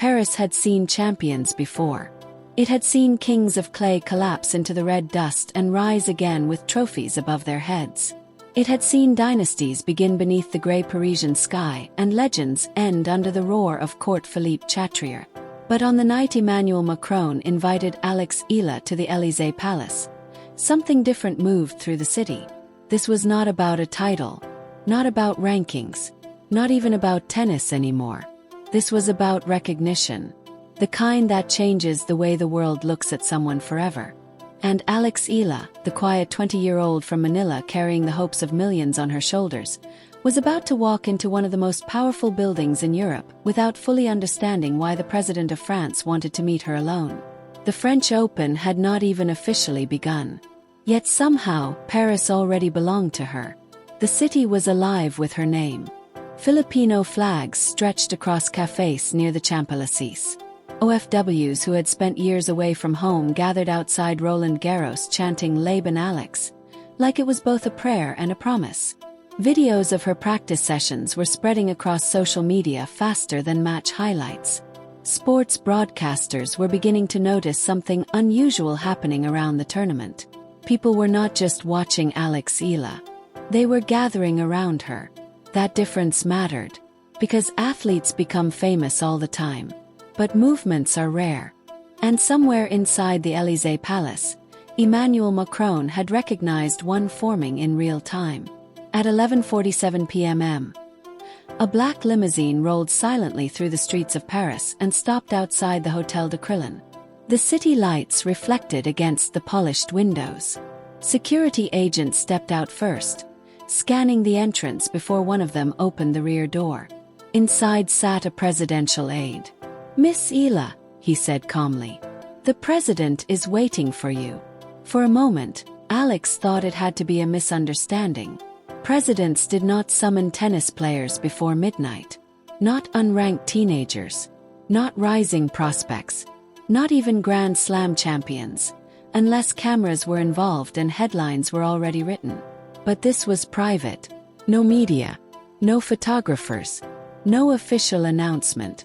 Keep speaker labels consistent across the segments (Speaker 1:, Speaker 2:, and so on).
Speaker 1: Paris had seen champions before. It had seen kings of clay collapse into the red dust and rise again with trophies above their heads. It had seen dynasties begin beneath the grey Parisian sky and legends end under the roar of Court Philippe Chatrier. But on the night Emmanuel Macron invited Alex Eala to the Élysée Palace, something different moved through the city. This was not about a title, not about rankings, not even about tennis anymore. This was about recognition, the kind that changes the way the world looks at someone forever. And Alex Eala, the quiet 20-year-old from Manila carrying the hopes of millions on her shoulders, was about to walk into one of the most powerful buildings in Europe without fully understanding why the President of France wanted to meet her alone. The French Open had not even officially begun. Yet somehow, Paris already belonged to her. The city was alive with her name. Filipino flags stretched across cafés near the Champs-Élysées. OFWs who had spent years away from home gathered outside Roland Garros chanting Laban Alex, like it was both a prayer and a promise. Videos of her practice sessions were spreading across social media faster than match highlights. Sports broadcasters were beginning to notice something unusual happening around the tournament. People were not just watching Alex Eala. They were gathering around her. That difference mattered, because athletes become famous all the time. But movements are rare. And somewhere inside the Élysée Palace, Emmanuel Macron had recognized one forming in real time. At 11:47 p.m. a black limousine rolled silently through the streets of Paris and stopped outside the Hôtel de Crillon. The city lights reflected against the polished windows. Security agents stepped out first, scanning the entrance before one of them opened the rear door. Inside sat a presidential aide. "Miss Eala," he said calmly, "the president is waiting for you." For a moment, Alex thought it had to be a misunderstanding. Presidents did not summon tennis players before midnight. Not unranked teenagers. Not rising prospects. Not even Grand Slam champions, unless cameras were involved and headlines were already written. But this was private. No media. No photographers. No official announcement.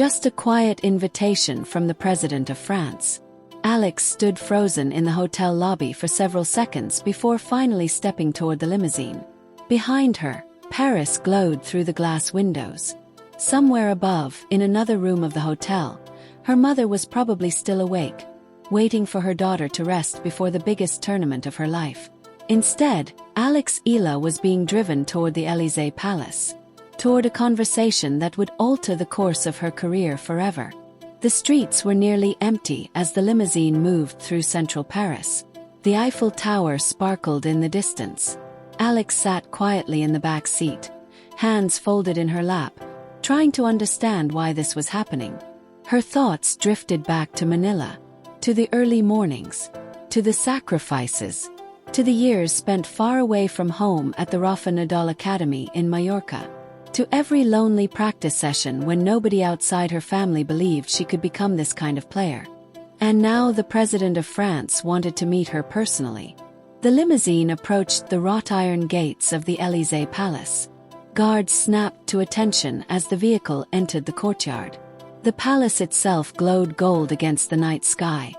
Speaker 1: Just a quiet invitation from the President of France. Alex stood frozen in the hotel lobby for several seconds before finally stepping toward the limousine. Behind her, Paris glowed through the glass windows. Somewhere above, in another room of the hotel, her mother was probably still awake, waiting for her daughter to rest before the biggest tournament of her life. Instead, Alex Eala was being driven toward the Élysée Palace, toward a conversation that would alter the course of her career forever. The streets were nearly empty as the limousine moved through central Paris. The Eiffel Tower sparkled in the distance. Alex sat quietly in the back seat, hands folded in her lap, trying to understand why this was happening. Her thoughts drifted back to Manila, to the early mornings, to the sacrifices, to the years spent far away from home at the Rafa Nadal Academy in Mallorca, to every lonely practice session when nobody outside her family believed she could become this kind of player. And now the President of France wanted to meet her personally. The limousine approached the wrought iron gates of the Élysée Palace. Guards snapped to attention as the vehicle entered the courtyard. The palace itself glowed gold against the night sky.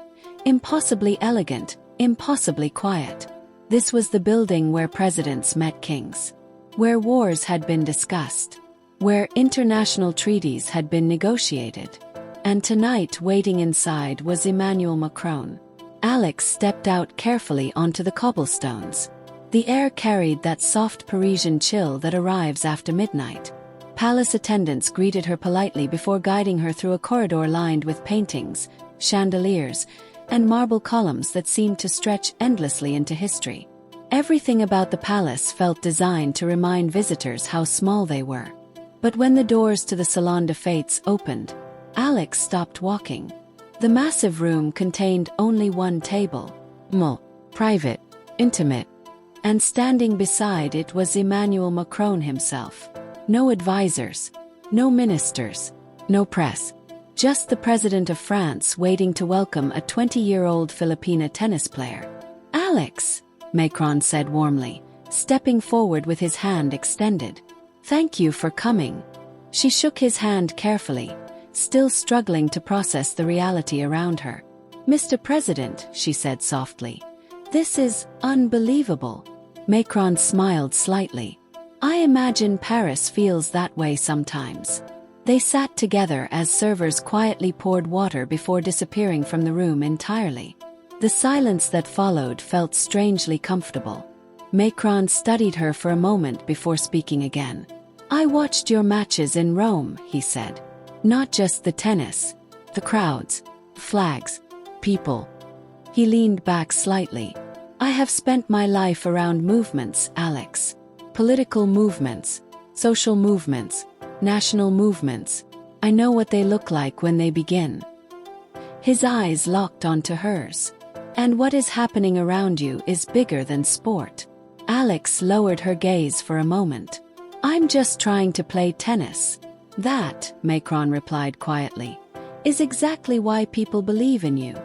Speaker 1: Impossibly elegant, impossibly quiet. This was the building where presidents met kings, where wars had been discussed, where international treaties had been negotiated. And tonight, waiting inside, was Emmanuel Macron. Alex stepped out carefully onto the cobblestones. The air carried that soft Parisian chill that arrives after midnight. Palace attendants greeted her politely before guiding her through a corridor lined with paintings, chandeliers, and marble columns that seemed to stretch endlessly into history. Everything about the palace felt designed to remind visitors how small they were. But when the doors to the Salon de Fêtes opened, Alex stopped walking. The massive room contained only one table. Private, intimate. And standing beside it was Emmanuel Macron himself. No advisors, no ministers, no press. Just the President of France waiting to welcome a 20-year-old Filipina tennis player. "Alex," Macron said warmly, stepping forward with his hand extended. "Thank you for coming." She shook his hand carefully, still struggling to process the reality around her. "Mr. President," she said softly, "this is unbelievable." Macron smiled slightly. "I imagine Paris feels that way sometimes." They sat together as servers quietly poured water before disappearing from the room entirely. The silence that followed felt strangely comfortable. Macron studied her for a moment before speaking again. "I watched your matches in Rome," he said. "Not just the tennis, the crowds, flags, people." He leaned back slightly. "I have spent my life around movements, Alex. Political movements, social movements, national movements. I know what they look like when they begin." His eyes locked onto hers. "And what is happening around you is bigger than sport." Alex lowered her gaze for a moment. "I'm just trying to play tennis." "That," Macron replied quietly, "is exactly why people believe in you."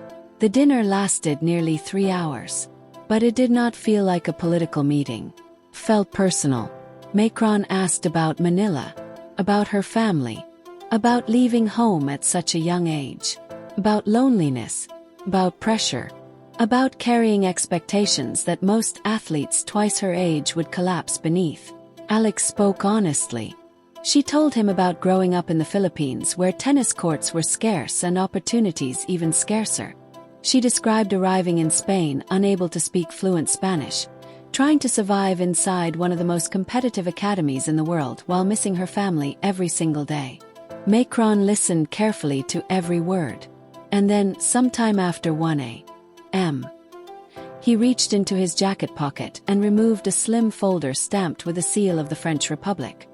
Speaker 1: The dinner lasted nearly 3 hours. But it did not feel like a political meeting. Felt personal. Macron asked about Manila, about her family, about leaving home at such a young age, about loneliness, about pressure, about carrying expectations that most athletes twice her age would collapse beneath. Alex spoke honestly. She told him about growing up in the Philippines, where tennis courts were scarce and opportunities even scarcer. She described arriving in Spain unable to speak fluent Spanish, trying to survive inside one of the most competitive academies in the world while missing her family every single day. Macron listened carefully to every word. And then, sometime after 1 a.m., he reached into his jacket pocket and removed a slim folder stamped with the seal of the French Republic.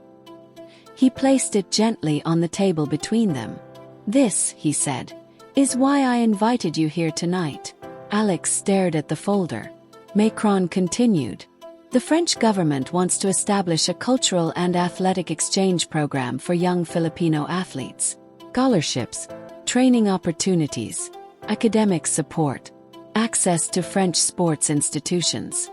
Speaker 1: He placed it gently on the table between them. "This," he said, "is why I invited you here tonight." Alex stared at the folder. Macron continued. "The French government wants to establish a cultural and athletic exchange program for young Filipino athletes. Scholarships, training opportunities, academic support, access to French sports institutions."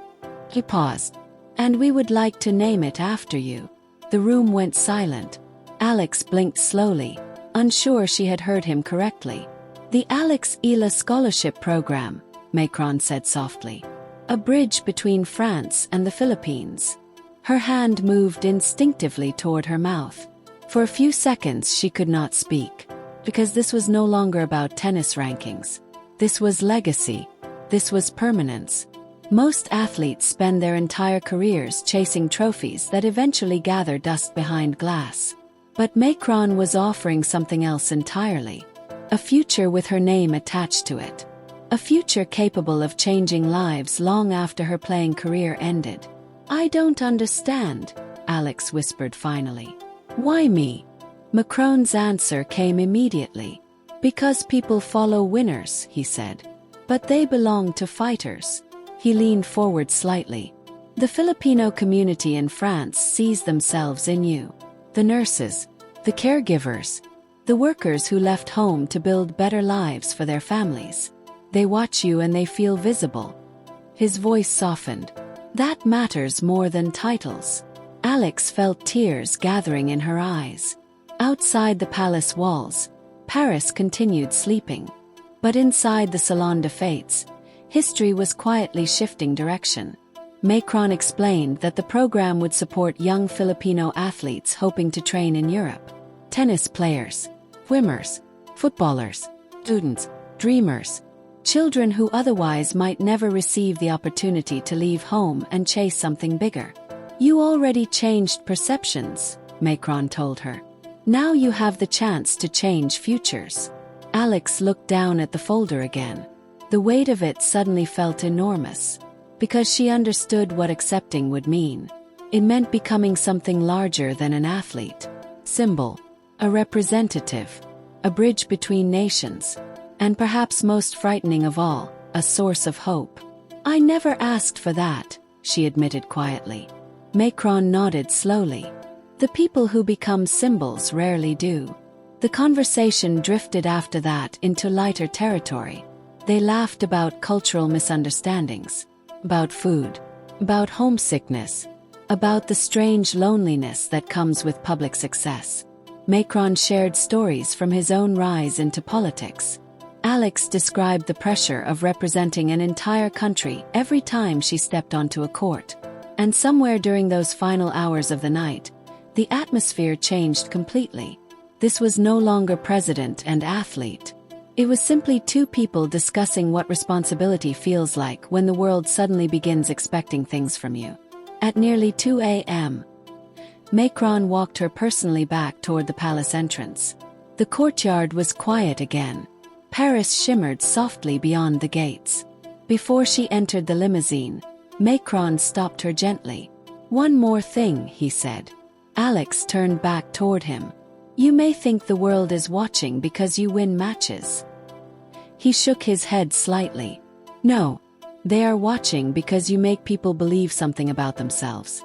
Speaker 1: He paused. "And we would like to name it after you." The room went silent. Alex blinked slowly, unsure she had heard him correctly. "The Alex Eala Scholarship Program," Macron said softly. "A bridge between France and the Philippines." Her hand moved instinctively toward her mouth. For a few seconds she could not speak, because this was no longer about tennis rankings. This was legacy. This was permanence. Most athletes spend their entire careers chasing trophies that eventually gather dust behind glass. But Macron was offering something else entirely. A future with her name attached to it. A future capable of changing lives long after her playing career ended. "I don't understand," Alex whispered finally. "Why me?" Macron's answer came immediately. "Because people follow winners," he said. "But they belong to fighters." He leaned forward slightly. "The Filipino community in France sees themselves in you. The nurses, the caregivers, the workers who left home to build better lives for their families. They watch you and they feel visible." His voice softened. "That matters more than titles." Alex felt tears gathering in her eyes. Outside the palace walls, Paris continued sleeping. But inside the Salon des Fêtes, history was quietly shifting direction. Macron explained that the program would support young Filipino athletes hoping to train in Europe. Tennis players, swimmers, footballers, students, dreamers, children who otherwise might never receive the opportunity to leave home and chase something bigger. "You already changed perceptions," Macron told her. "Now you have the chance to change futures." Alex looked down at the folder again. The weight of it suddenly felt enormous. Because she understood what accepting would mean. It meant becoming something larger than an athlete. Symbol. A representative. A bridge between nations. And perhaps most frightening of all, a source of hope. "I never asked for that," she admitted quietly. Macron nodded slowly. "The people who become symbols rarely do." The conversation drifted after that into lighter territory. They laughed about cultural misunderstandings, about food, about homesickness, about the strange loneliness that comes with public success. Macron shared stories from his own rise into politics. Alex described the pressure of representing an entire country every time she stepped onto a court. And somewhere during those final hours of the night, the atmosphere changed completely. This was no longer president and athlete. It was simply two people discussing what responsibility feels like when the world suddenly begins expecting things from you. At nearly 2 a.m., Macron walked her personally back toward the palace entrance. The courtyard was quiet again. Paris shimmered softly beyond the gates. Before she entered the limousine, Macron stopped her gently. "One more thing," he said. Alex turned back toward him. "You may think the world is watching because you win matches." He shook his head slightly. "No, they are watching because you make people believe something about themselves."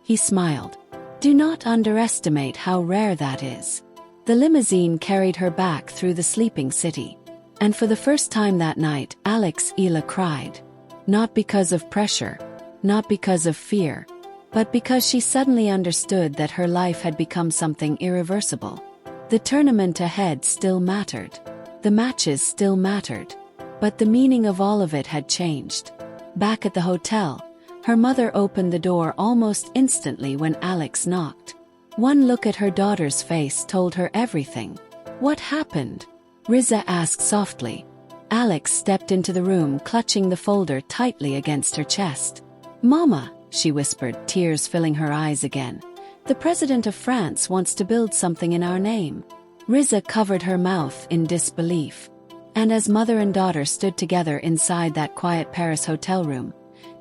Speaker 1: He smiled. "Do not underestimate how rare that is." The limousine carried her back through the sleeping city. And for the first time that night, Alex Eala cried. Not because of pressure, not because of fear, but because she suddenly understood that her life had become something irreversible. The tournament ahead still mattered. The matches still mattered. But the meaning of all of it had changed. Back at the hotel, her mother opened the door almost instantly when Alex knocked. One look at her daughter's face told her everything. "What happened?" Riza asked softly. Alex stepped into the room, clutching the folder tightly against her chest. "Mama," she whispered, tears filling her eyes again. "The President of France wants to build something in our name." Riza covered her mouth in disbelief. And as mother and daughter stood together inside that quiet Paris hotel room,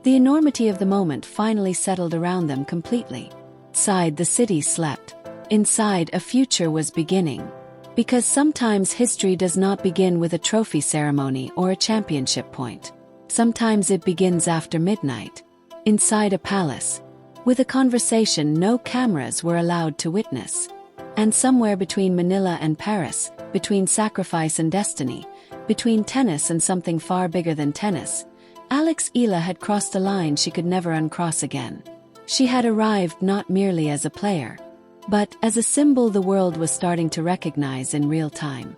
Speaker 1: the enormity of the moment finally settled around them completely. Outside, the city slept. Inside, a future was beginning. Because sometimes history does not begin with a trophy ceremony or a championship point. Sometimes it begins after midnight. Inside a palace. With a conversation no cameras were allowed to witness. And somewhere between Manila and Paris, between sacrifice and destiny, between tennis and something far bigger than tennis, Alex Eala had crossed a line she could never uncross again. She had arrived not merely as a player, but as a symbol the world was starting to recognize in real time.